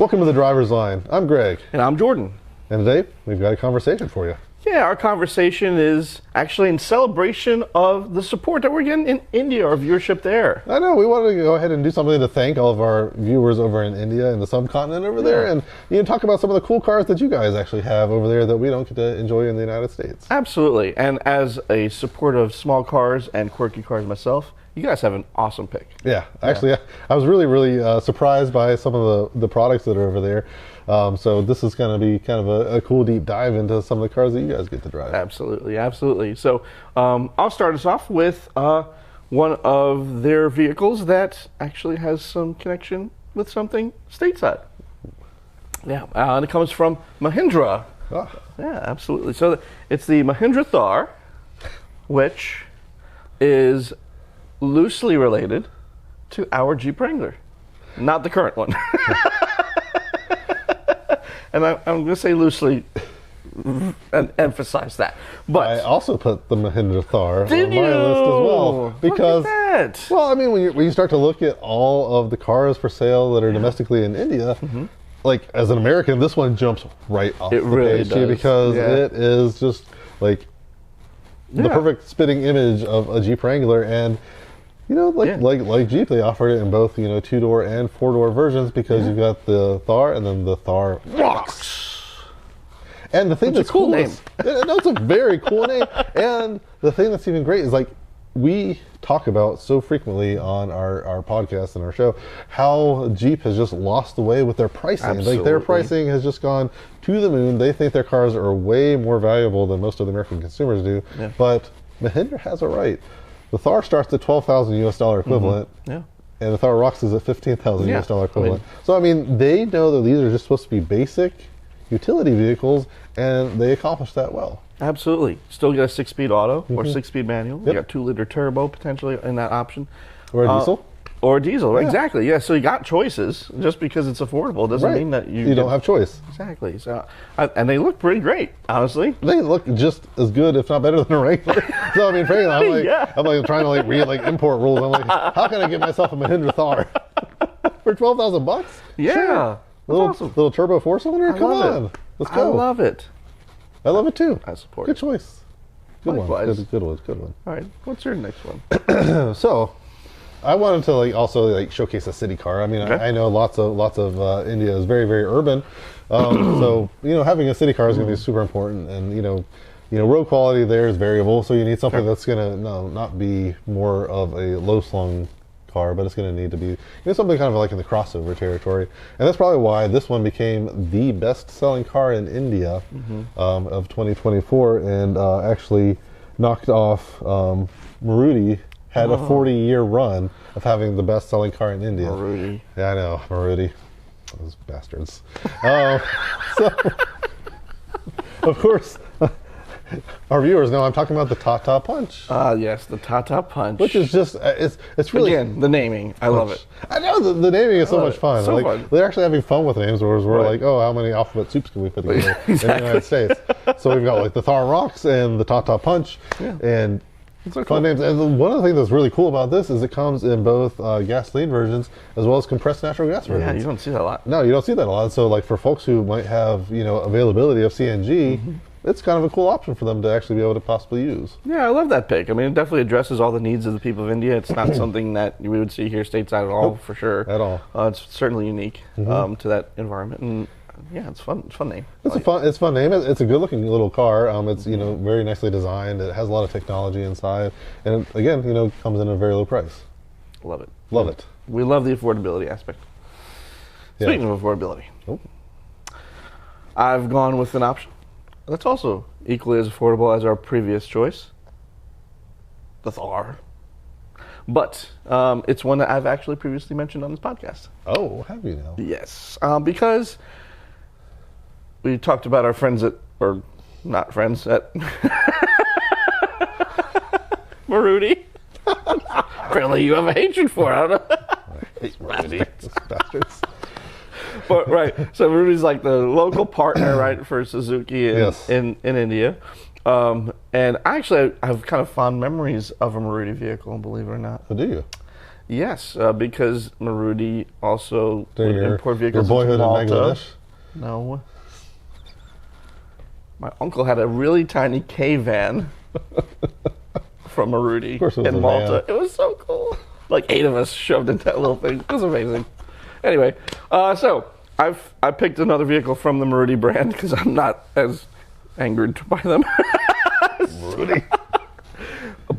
Welcome to the Driver's Line. I'm Greg. And I'm Jordan. And today, we've got a conversation for you. Yeah, our conversation is actually in celebration of the support that we're getting in India, our viewership there. I know, we wanted to go ahead and do something to thank all of our viewers over in India and the subcontinent over there, and talk about some of the cool cars that you guys actually have over there that we don't get to enjoy in the United States. Absolutely. And as a supporter of small cars and quirky cars myself, you guys have an awesome pick. Yeah, actually, I was really surprised by some of the products that are over there. So this is going to be kind of a cool deep dive into some of the cars that you guys get to drive. Absolutely, absolutely. So I'll start us off with one of their vehicles that actually has some connection with something stateside. Yeah, and it comes from Mahindra. Ah. Yeah, absolutely. So it's the Mahindra Thar, which is loosely related to our Jeep Wrangler, not the current one. And I'm going to say loosely and emphasize that. But I also put the Mahindra Thar on my Did you? list as well because, Look at that. well, I mean, when you start to look at all of the cars for sale that are domestically in India, like as an American, this one jumps right off It the really page to you does. because Yeah. it is just like the perfect spitting image of a Jeep Wrangler. And like Jeep, they offered it in both, 2-door and 4-door versions because you've got the Thar and then the Thar Rocks. And the thing that's a cool cool is, no, it's a very cool name. And the thing that's even great is like we talk about so frequently on our podcast and our show how Jeep has just lost the way with their pricing. Absolutely. Like their pricing has just gone to the moon. They think their cars are way more valuable than most of the American consumers do. Yeah. But Mahindra has it right. The Thar starts at $12,000 US dollar equivalent. Yeah. And the Thar Rocks is at $15,000 Yeah. US dollar equivalent. I mean, So I mean, they know that these are just supposed to be basic utility vehicles, and they accomplish that well. Absolutely. Still get a 6-speed auto or 6-speed manual. Yep. You got 2-liter turbo potentially in that option. Or a diesel. Or a diesel, Yeah. exactly. Yeah, so you got choices. Just because it's affordable doesn't mean that you don't have choice. Exactly. So, and they look pretty great, honestly. They look just as good, if not better, than a Wrangler. So I mean, frankly, I'm like, Yeah. I'm like trying to like read like import rules. I'm like, how can I get myself a Mahindra Thar for $12,000? Yeah, Sure. that's awesome. Little turbo 4-cylinder. Come love on, it. let's I go. love it. I love it too. I support Good it. choice. Good Likewise. one. Good one. Good one. All right, what's your next one? So, I wanted to like also like showcase a city car. I mean, Okay. I know lots of India is very urban, so having a city car is going to be super important. And road quality there is variable, so you need something that's going to not be more of a low slung car, but it's going to need to be something kind of like in the crossover territory. And that's probably why this one became the best selling car in India of 2024, and actually knocked off Maruti. Had a 40-year run of having the best-selling car in India. Maruti. Yeah, I know, Maruti. Those bastards. So, of course, our viewers know I'm talking about the Tata Punch, Yes, the Tata Punch. which is just it's really Again, the naming. I love it. I know the naming is so much fun. So Like fun. they're actually having fun with names. Whereas we're Right. like, oh, how many alphabet soups can we put together in the Exactly. United States? So we've got like the Thar Rocks and the Tata Punch, and Those are fun cool. names. And one of the things that's really cool about this is it comes in both gasoline versions as well as compressed natural gas versions. Yeah, you don't see that a lot. No, you don't see that a lot. So like for folks who might have availability of CNG, it's kind of a cool option for them to actually be able to possibly use. Yeah, I love that pick. I mean, it definitely addresses all the needs of the people of India. It's not something that we would see here stateside at all, for sure. At all. It's certainly unique to that environment, and yeah, it's fun. It's a fun name. It's a fun name. It's a good looking little car. It's very nicely designed. It has a lot of technology inside, and again, comes in a very low price. Love it. Love it. We love the affordability aspect. Yeah. Speaking of affordability, Oh. I've gone with an option that's also equally as affordable as our previous choice, the Thar. But it's one that I've actually previously mentioned on this podcast. Oh, have you now? Yes, because we talked about our friends at, or not friends, at Maruti. Apparently you have a hatred for it. I don't know. Hate Maruti. Those bastards. But right, so Maruti's like the local partner, right, for Suzuki Yes. in India. And actually, I have kind of fond memories of a Maruti vehicle, believe it or not. Oh, do you? Yes, because Maruti also would During import your vehicles boyhood into in Malta. Bangladesh. No. My uncle had a really tiny K-van from Maruti Of course it was in a Malta. van. It was so cool. Like 8 of us shoved into that little thing. It was amazing. Anyway, so I picked another vehicle from the Maruti brand because I'm not as angered by them. Maruti.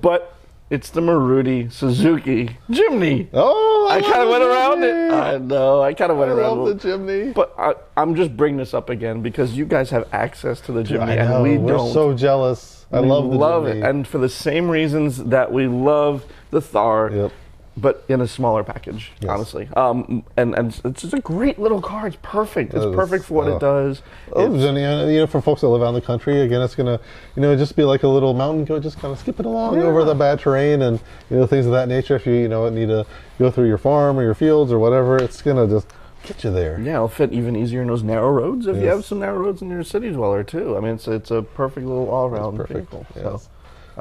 But it's the Maruti Suzuki Jimny. Oh, I kind of went around it. Jimny. I know. I kind of went I around love it. the Jimny. But I'm just bringing this up again because you guys have access to the Jimny, I know, and we're don't. so jealous. I We love the it, Jimny. and for the same reasons that we love the Thar, Yep. but in a smaller package. Yes. Honestly, and it's just a great little car. It's perfect. It's It is. perfect for what it does. Oh, It's- and, for folks that live out in the country, again, it's gonna, just be like a little mountain goat, just kind of skipping along over the bad terrain and things of that nature. If you need to go through your farm or your fields or whatever, it's gonna just get you there. Yeah, it'll fit even easier in those narrow roads if you Yes. have some narrow roads in your city dweller too. I mean, it's a perfect little all-around It's perfect, vehicle. yes. So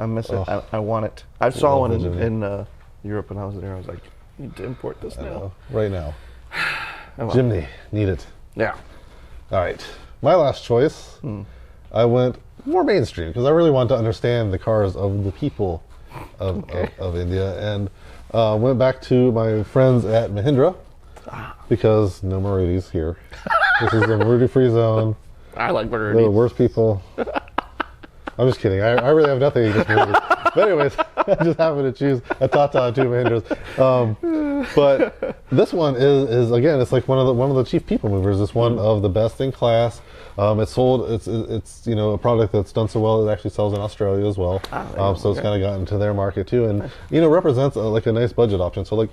I miss it. Oh. I want it. I saw one love the Jimny. in Europe when I was there. I was like, I need to import this now. Right now. Oh, well. Jimny, need it. Yeah. All right. My last choice, I went more mainstream because I really wanted to understand the cars of the people of India, and went back to my friends at Mahindra because no Marutis here. This is the Maruti-free zone. I like They're Maruti. the worst people. I'm just kidding. I really have nothing against Maruti. But anyways, I just happened to choose a Tata and 2 Mahindras. But this one is again, it's like one of the chief people movers. It's one of the best in class. It's sold. It's a product that's done so well. It actually sells in Australia as well. So it's kind of gotten to their market too, and represents like a nice budget option. So like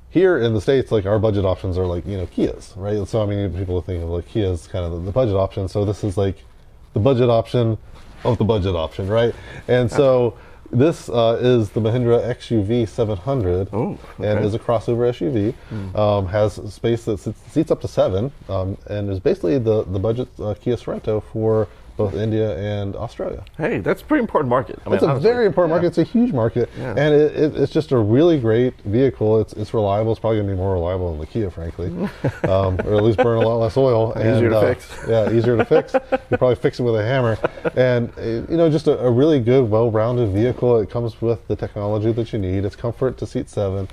here in the States, like our budget options are like Kias, right? So I mean, people think of like Kias kind of the budget option. So this is like the budget option of the budget option, right? And so this is the Mahindra XUV 700, Ooh, okay. and is a crossover SUV. Has space that seats up to 7, and is basically the budget Kia Sorento for both India and Australia. Hey, that's a pretty important market. I mean, It's a honestly. very important market. It's a huge market, Yeah. and it's just a really great vehicle. It's reliable. It's probably going to be more reliable than the Kia, frankly, or at least burn a lot less oil. Easier to fix. Yeah, easier to fix. You probably fix it with a hammer, and just a really good, well-rounded vehicle. It comes with the technology that you need. It's comfort to seat 7.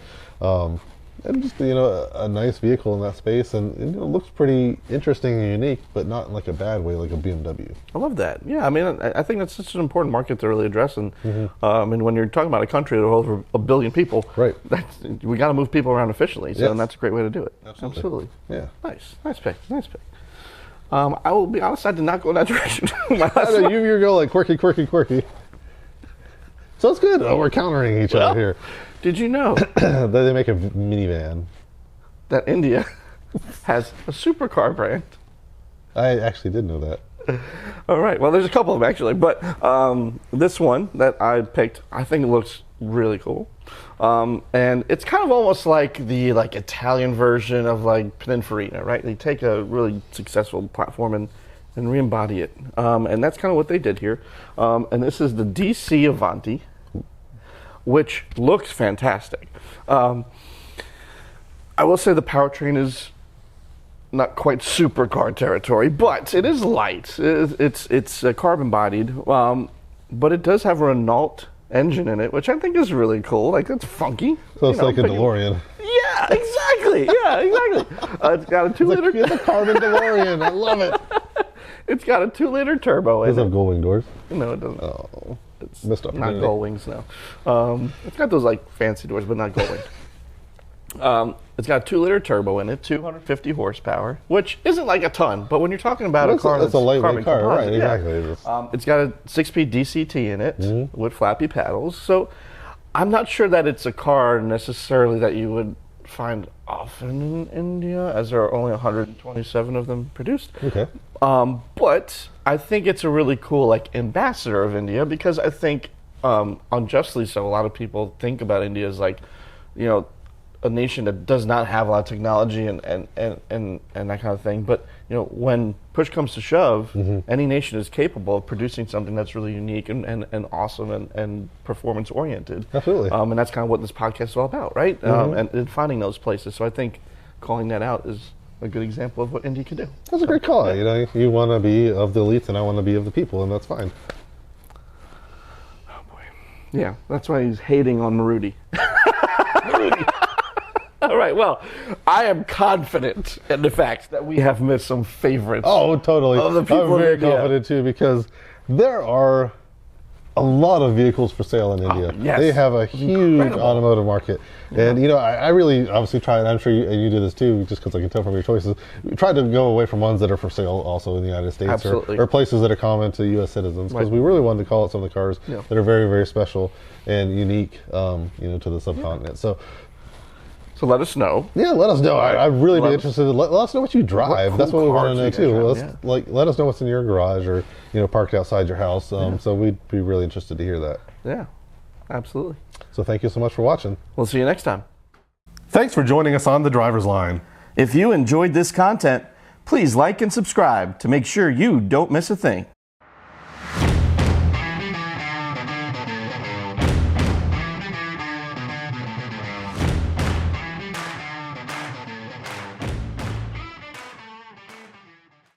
And just a nice vehicle in that space, and it looks pretty interesting and unique, but not in like a bad way, like a BMW. I love that. Yeah, I mean, I think that's such an important market to really address. And when you're talking about a country that holds over 1 billion people, Right. We got to move people around efficiently. So Yes. and that's a great way to do it. Absolutely. Yeah. Nice pick. I will be honest, I did not go in that direction. My last I know, one. you go like quirky. So it's good. Oh, we're countering each other here. Did you know That they make a minivan. that India has a supercar brand? I actually did know that. All right. Well, there's a couple of them actually, but this one that I picked, I think it looks really cool, and it's kind of almost like the Italian version of like Pininfarina, right? They take a really successful platform and re-embody it, and that's kind of what they did here. And this is the DC Avanti, which looks fantastic. I will say the powertrain is not quite supercar territory, but it is light. It's carbon bodied, but it does have a Renault engine in it, which I think is really cool. Like, it's funky. So it's like a but- DeLorean. Yeah, exactly. It's got a 2-liter. It's a carbon DeLorean. I love it. It's got a 2-liter turbo Does in it have it. gold wing doors? No, it doesn't. Oh, It's missed not opportunity. gull wings, no. It's got those like fancy doors, but not gull wings. It's got a 2-liter turbo in it, 250 horsepower, which isn't like a ton, but when you're talking about a car That's that's a lightweight carbon car, right? composite, yeah. Exactly. It's- It's got a 6-speed DCT in it with flappy paddles, so I'm not sure that it's a car necessarily that you would find often in India, as there are only 127 of them produced. Okay. But I think it's a really cool ambassador of India, because I think unjustly so, a lot of people think about India as a nation that does not have a lot of technology and that kind of thing. But when push comes to shove, any nation is capable of producing something that's really unique and awesome and performance oriented. Absolutely. And that's kind of what this podcast is all about, right? And finding those places. So I think calling that out is a good example of what Indy can do. That's a great call. You know, you want to be of the elites, and I want to be of the people, and that's fine. Oh boy. Yeah, that's why he's hating on Maruti. All right, well, I am confident in the fact that we have missed some favorites. Oh, totally. Of the people I'm very in India. confident too, because there are a lot of vehicles for sale in India. Yes. They have a huge automotive market. And, you know, I really obviously try, and I'm sure you do this too, just because I can tell from your choices, we try to go away from ones that are for sale also in the United States or places that are common to U.S. citizens, because we really wanted to call out some of the cars that are very, very special and unique, you know, to the subcontinent. So let us know. Yeah, let us know. I'd really be interested. Let us know what you drive. Cool. That's what we want to know too. Let us know what's in your garage or, you know, parked outside your house. So we'd be really interested to hear that. Yeah, absolutely. So thank you so much for watching. We'll see you next time. Thanks for joining us on The Driver's Line. If you enjoyed this content, please like and subscribe to make sure you don't miss a thing.